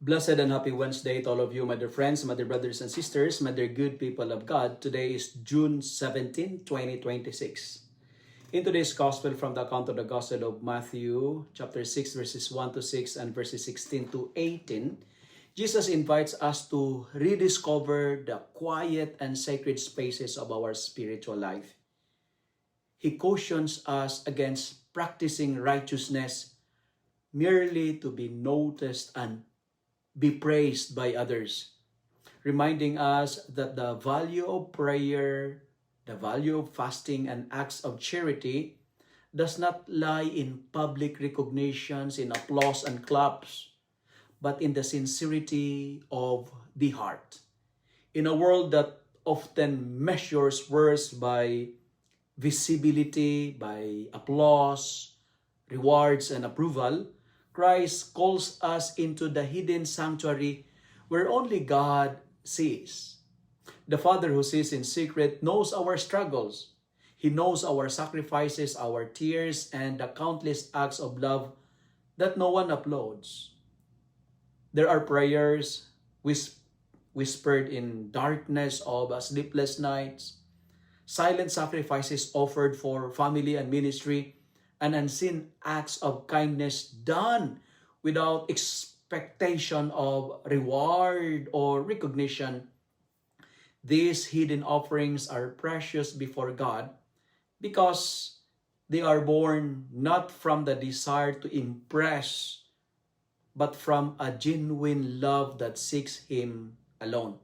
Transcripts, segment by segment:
Blessed and happy Wednesday to all of you, my dear friends, my dear brothers and sisters, my dear good people of God. Today is June 17, 2026. In today's Gospel from the account of the Gospel of Matthew, chapter 6, verses 1 to 6 and verses 16 to 18, Jesus invites us to rediscover the quiet and sacred spaces of our spiritual life. He cautions us against practicing righteousness merely to be noticed and be praised by others, reminding us that the value of prayer, the value of fasting and acts of charity does not lie in public recognitions, in applause and claps, but in the sincerity of the heart. In a world that often measures worth by visibility, by applause, rewards, and approval, Christ calls us into the hidden sanctuary where only God sees. The Father who sees in secret knows our struggles. He knows our sacrifices, our tears, and the countless acts of love that no one uploads. There are prayers whispered in darkness of sleepless nights, silent sacrifices offered for family and ministry, and unseen acts of kindness done without expectation of reward or recognition. These hidden offerings are precious before God because they are born not from the desire to impress, but from a genuine love that seeks Him alone.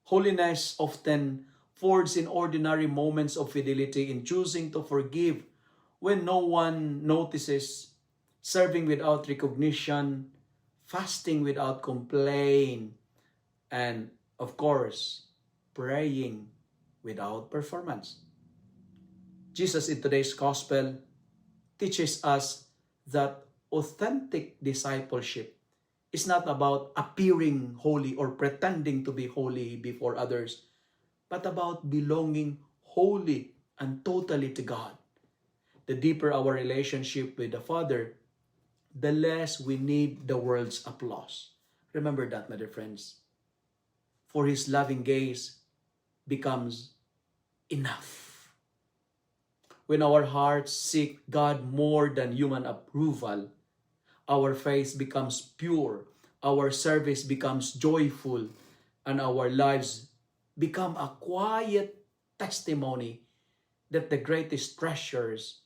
Holiness often forged in ordinary moments of fidelity, in choosing to forgive when no one notices, serving without recognition, fasting without complaint, and of course, praying without performance. Jesus in today's gospel teaches us that authentic discipleship is not about appearing holy or pretending to be holy before others, but about belonging wholly and totally to God. The deeper our relationship with the Father, the less we need the world's applause. Remember that, my dear friends. For His loving gaze becomes enough. When our hearts seek God more than human approval, our faith becomes pure, our service becomes joyful, and our lives become a quiet testimony that the greatest treasures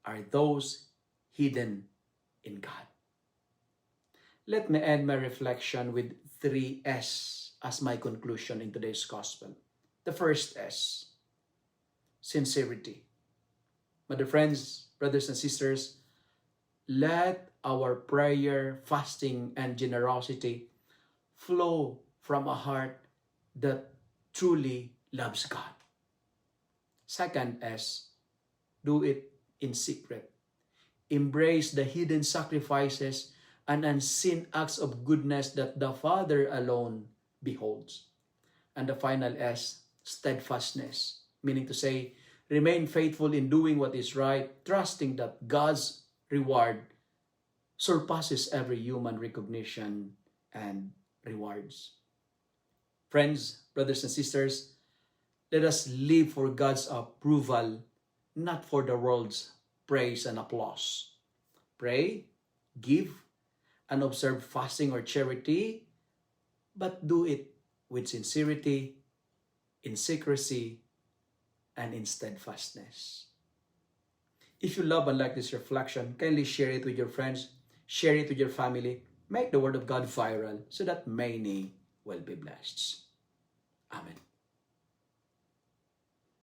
are those hidden in God. Let me end my reflection with 3 S as my conclusion in today's gospel. The first S, sincerity. My dear friends, brothers and sisters, let our prayer, fasting, and generosity flow from a heart that truly loves God. Second S, do it in secret. Embrace the hidden sacrifices and unseen acts of goodness that the Father alone beholds. And the final S, steadfastness, meaning to say, remain faithful in doing what is right, trusting that God's reward surpasses every human recognition and rewards. Friends, brothers and sisters, let us live for God's approval, not for the world's praise and applause. Pray, give, and observe fasting or charity, but do it with sincerity, in secrecy, and in steadfastness. If you love and like this reflection, kindly share it with your friends, share it with your family, make the Word of God viral so that many will be blessed. Amen.